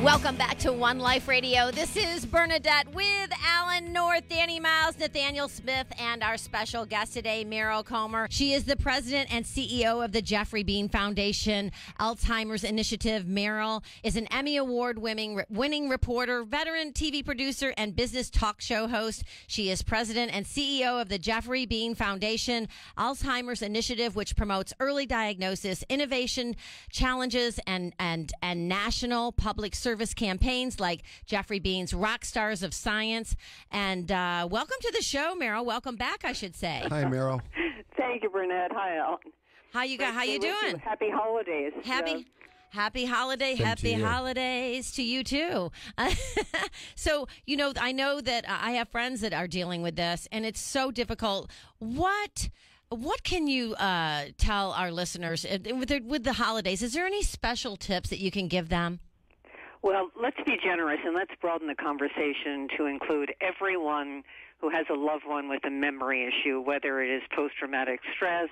Welcome back to One Life Radio. This is Bernadette with Alan North, Danny Miles, Nathaniel Smith, and our special guest today, Meryl Comer. She is the president and CEO of the Jeffrey Bean Foundation Alzheimer's Initiative. Meryl is an Emmy Award-winning reporter, veteran TV producer, and business talk show host. She is president and CEO of the Jeffrey Bean Foundation Alzheimer's Initiative, which promotes early diagnosis, innovation challenges, and national public service campaigns like Jeffrey Bean's Rock Stars of Science. And welcome to the show, Meryl. Welcome back, I should say. Hi, Meryl. Thank you, Bernadette. Hi, Al. How you doing? Happy holidays. Happy holidays to you too. So, I know that I have friends that are dealing with this, and it's so difficult. What can you tell our listeners with the holidays? Is there any special tips that you can give them? Well, let's be generous and let's broaden the conversation to include everyone who has a loved one with a memory issue, whether it is post-traumatic stress,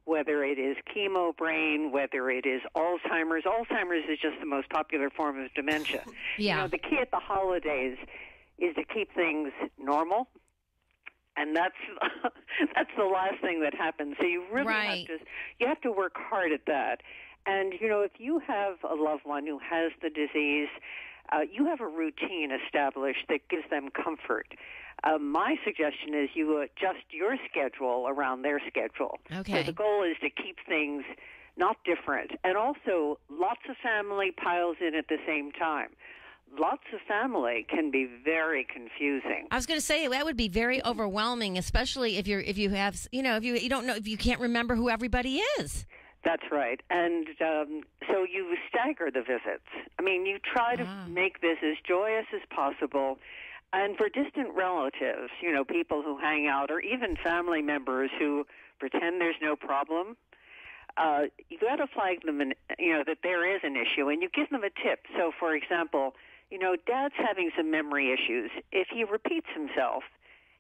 whether it is chemo brain, whether it is Alzheimer's. Alzheimer's is just the most popular form of dementia. Yeah. The key at the holidays is to keep things normal. And that's the last thing that happens. So you really have to work hard at that. And, if you have a loved one who has the disease, you have a routine established that gives them comfort. My suggestion is you adjust your schedule around their schedule. Okay. So the goal is to keep things not different. And also, lots of family piles in at the same time. Lots of family can be very confusing. I was going to say that would be very overwhelming, especially if you don't know, if you can't remember who everybody is. That's right. And so you stagger the visits. I mean, you try to make this as joyous as possible. And for distant relatives, people who hang out, or even family members who pretend there's no problem, you got to flag them, that there is an issue, and you give them a tip. So, for example, Dad's having some memory issues. If he repeats himself,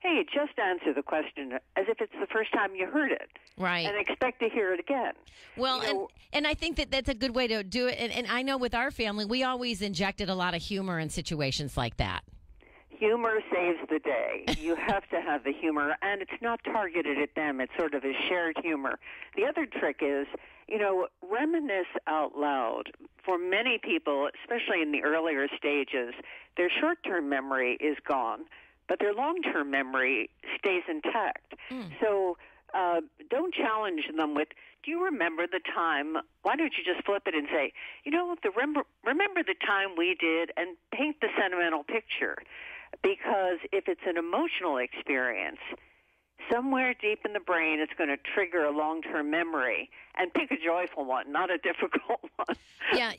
hey, just answer the question as if it's the first time you heard it. Right. And expect to hear it again. Well, and I think that's a good way to do it. And I know with our family, we always injected a lot of humor in situations like that. Humor saves the day. You have to have the humor, and it's not targeted at them. It's sort of a shared humor. The other trick is, reminisce out loud. For many people, especially in the earlier stages, their short-term memory is gone, but their long-term memory stays intact. So don't challenge them with, do you remember the time? Why don't you just flip it and say, remember the time we did, and paint the sentimental picture. Because if it's an emotional experience, somewhere deep in the brain, it's going to trigger a long-term memory. And pick a joyful one, not a difficult one. Yeah.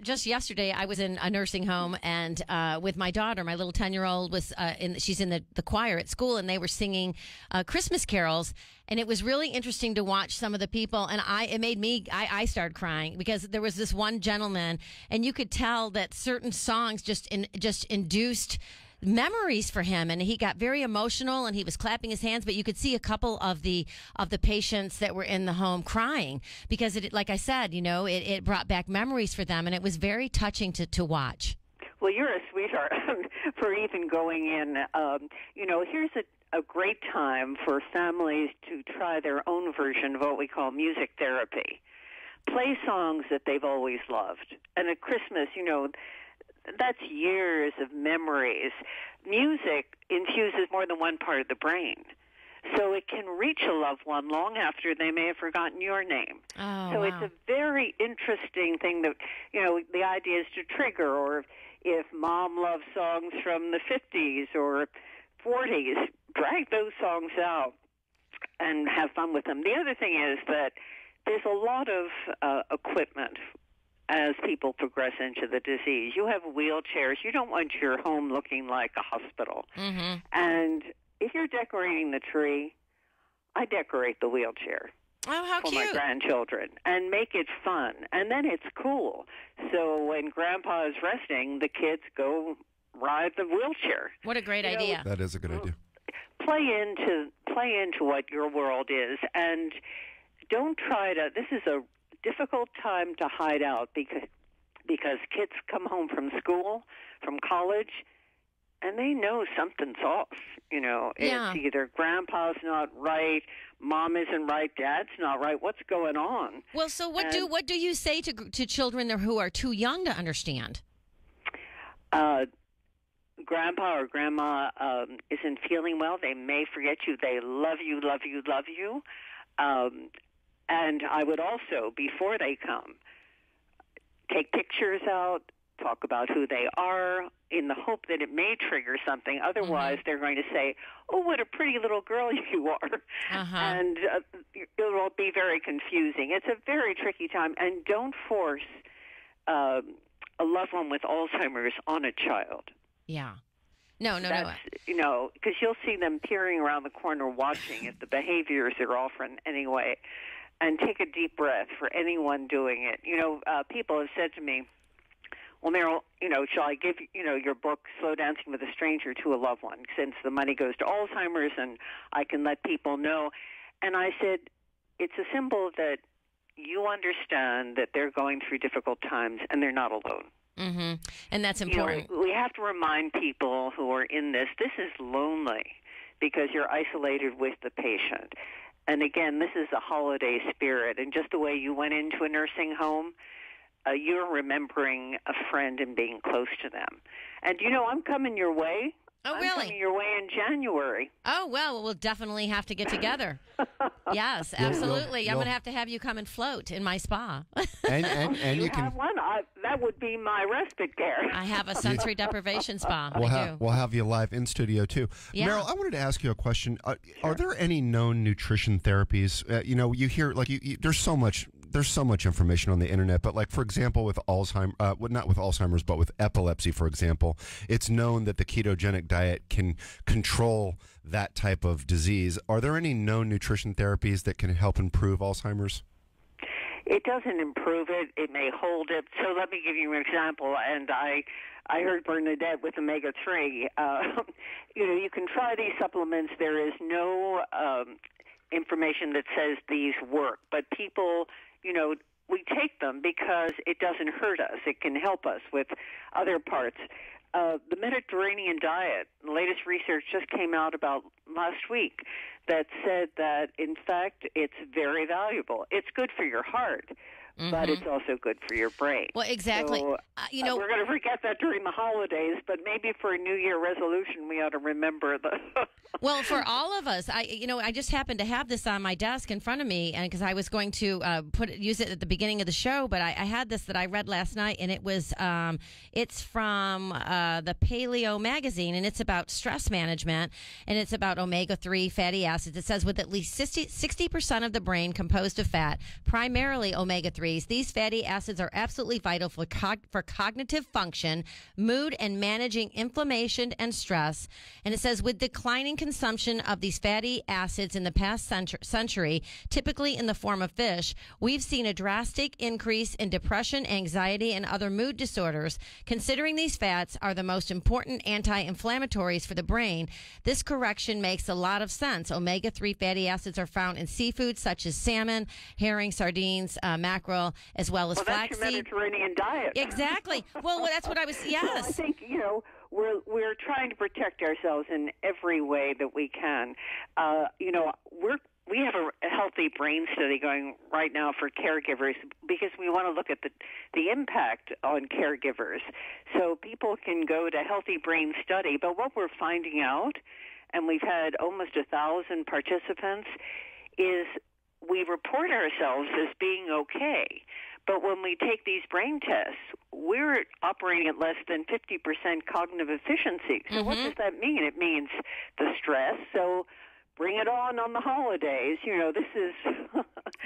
Just yesterday, I was in a nursing home and with my daughter, my little 10-year-old, she's in the choir at school, and they were singing Christmas carols. And it was really interesting to watch some of the people. And I started crying because there was this one gentleman, and you could tell that certain songs just induced memories for him, and he got very emotional, and he was clapping his hands, but you could see a couple of the patients that were in the home crying because it, like I said, it brought back memories for them, and it was very touching to watch. Well, you're a sweetheart for even going in. Here's a great time for families to try their own version of what we call music therapy. Play songs that they've always loved. And at Christmas, that's years of memories. Music infuses more than one part of the brain. So it can reach a loved one long after they may have forgotten your name. Oh, so wow. It's a very interesting thing that, the idea is to trigger, or if mom loves songs from the 50s or 40s, drag those songs out and have fun with them. The other thing is that there's a lot of equipment as people progress into the disease. You have wheelchairs. You don't want your home looking like a hospital. Mm-hmm. And if you're decorating the tree, I decorate the wheelchair. Oh, how for cute. my grandchildren, and make it fun. And then it's cool. So when Grandpa is resting, the kids go ride the wheelchair. What a great idea. That is a good idea. Play into what your world is, and don't try to. This is a difficult time to hide out because kids come home from school, from college, and they know something's off. It's either grandpa's not right, mom isn't right, dad's not right. What's going on? Well, so what do you say to children who are too young to understand? Grandpa or grandma isn't feeling well. They may forget you. They love you, love you, love you. And I would also, before they come, take pictures out, talk about who they are, in the hope that it may trigger something. Otherwise, they're going to say, "Oh, what a pretty little girl you are," and it will be very confusing. It's a very tricky time, and don't force a loved one with Alzheimer's on a child. Yeah. No. Because you'll see them peering around the corner watching if the behaviors are off in any way. And take a deep breath for anyone doing it. People have said to me, "Well, Meryl, shall I give, your book, Slow Dancing with a Stranger, to a loved one, since the money goes to Alzheimer's and I can let people know?" And I said, it's a symbol that you understand that they're going through difficult times and they're not alone. Mm-hmm. And that's important. We have to remind people who are in this is lonely because you're isolated with the patient. And again, this is a holiday spirit. And just the way you went into a nursing home, you're remembering a friend and being close to them. And, I'm coming your way. Oh, really? I'm coming your way in January. Oh, well, we'll definitely have to get together. Yes, absolutely. I'm going to have you come and float in my spa. and you can have one. That would be my respite care. I have a sensory deprivation spa. We'll have you live in studio too. Yeah. Meryl, I wanted to ask you a question. Are there any known nutrition therapies? You hear there's so much information on the internet, but like, for example, with Alzheimer's, not with Alzheimer's, but with epilepsy, for example, it's known that the ketogenic diet can control that type of disease. Are there any known nutrition therapies that can help improve Alzheimer's? It doesn't improve it. It may hold it. So let me give you an example. And I heard Bernadette with omega-3. You can try these supplements. There is no information that says these work, but people, we take them because it doesn't hurt us. It can help us with other parts. The Mediterranean diet, the latest research just came out about last week that said that, in fact, it's very valuable. It's good for your heart, but it's also good for your brain. Well, exactly. So, we're going to forget that during the holidays, but maybe for a New Year resolution, we ought to remember the. Well, for all of us, I just happened to have this on my desk in front of me, and because I was going to use it at the beginning of the show, but I had this that I read last night, and it was it's from the Paleo magazine, and it's about stress management, and it's about omega-3 fatty acids. It says with at least 60% of the brain composed of fat, primarily omega-3s, these fatty acids are absolutely vital for cognitive function, mood, and managing inflammation and stress. And it says with declining consumption of these fatty acids in the past century, typically in the form of fish, we've seen a drastic increase in depression, anxiety, and other mood disorders. Considering these fats are the most important anti-inflammatories for the brain, this correction makes a lot of sense. Omega-3 fatty acids are found in seafood such as salmon, herring, sardines, mackerel, as well as flaxseed. That's your Mediterranean diet. Exactly. Well, that's what I was. Yes. So I think we're trying to protect ourselves in every way that we can. We have a healthy brain study going right now for caregivers because we want to look at the impact on caregivers. So people can go to Healthy Brain Study. But what we're finding out, and we've had almost 1,000 participants, is we report ourselves as being okay. But when we take these brain tests, we're operating at less than 50% cognitive efficiency. So what does that mean? It means the stress. So bring it on the holidays. This is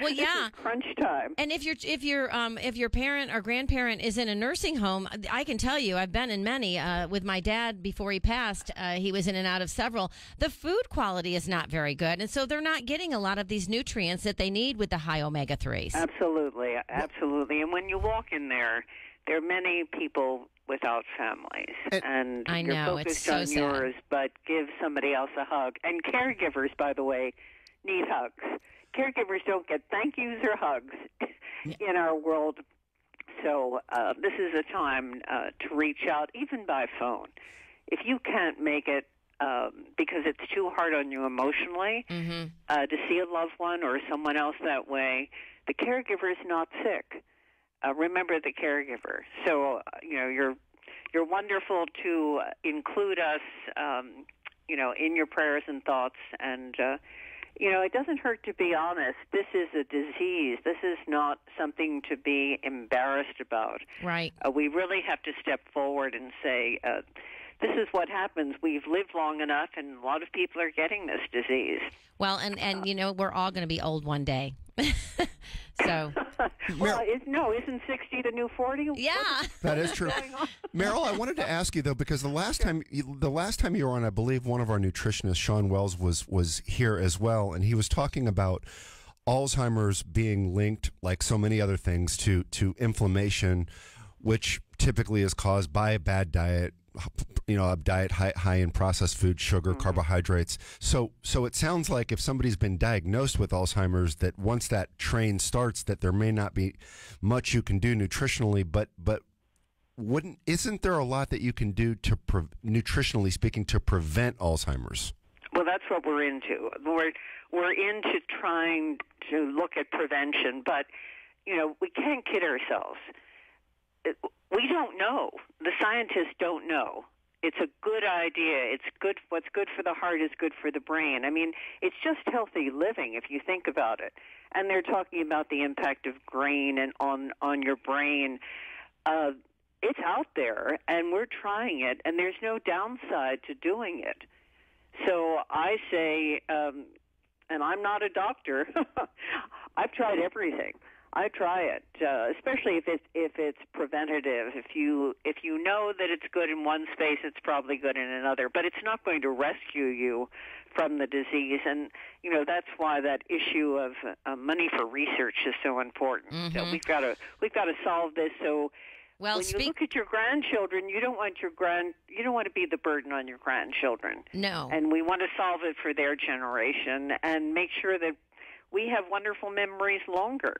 well, yeah, this is crunch time. And if your parent or grandparent is in a nursing home, I can tell you, I've been in many. With my dad before he passed, he was in and out of several. The food quality is not very good, and so they're not getting a lot of these nutrients that they need with the high omega-3s. Absolutely. And when you walk in there are many people without families, and I know, you're focused it's so on sad. yours, but give somebody else a hug. And caregivers, by the way, need hugs. Caregivers don't get thank yous or hugs in our world. So this is a time to reach out, even by phone. If you can't make it because it's too hard on you emotionally to see a loved one or someone else that way, the caregiver is not sick. Remember the caregiver. So, you're wonderful to include us, in your prayers and thoughts. And, it doesn't hurt to be honest. This is a disease. This is not something to be embarrassed about. Right. We really have to step forward and say, this is what happens. We've lived long enough, and a lot of people are getting this disease. Well, and we're all going to be old one day. So, well, isn't 60 the new 40? Yeah, that is true. Meryl, I wanted to ask you though, because the last time you were on, I believe one of our nutritionists, Sean Wells, was here as well, and he was talking about Alzheimer's being linked, like so many other things, to inflammation, which typically is caused by a bad diet. A diet high in processed food, sugar, carbohydrates. So it sounds like if somebody's been diagnosed with Alzheimer's, that once that train starts, that there may not be much you can do nutritionally. But isn't there a lot that you can do to nutritionally speaking to prevent Alzheimer's? Well, that's what we're into. We're into trying to look at prevention, but we can't kid ourselves. We don't know. The scientists don't know. It's a good idea. It's good. What's good for the heart is good for the brain. I mean, it's just healthy living if you think about it. And they're talking about the impact of grain and on your brain. It's out there, and we're trying it, and there's no downside to doing it. So I say, and I'm not a doctor. I've tried everything. I try it, especially if it's preventative. If you know that it's good in one space, it's probably good in another. But it's not going to rescue you from the disease, and that's why that issue of money for research is so important. So we've got to solve this. So when you look at your grandchildren, you don't want to be the burden on your grandchildren. No, and we want to solve it for their generation and make sure that we have wonderful memories longer.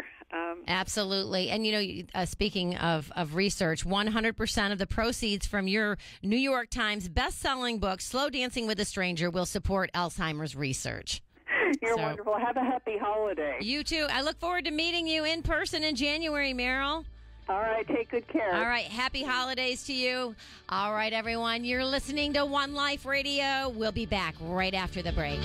Absolutely. And, speaking of research, 100% of the proceeds from your New York Times best-selling book, Slow Dancing with a Stranger, will support Alzheimer's research. You're wonderful. Have a happy holiday. You too. I look forward to meeting you in person in January, Meryl. All right. Take good care. All right. Happy holidays to you. All right, everyone. You're listening to One Life Radio. We'll be back right after the break.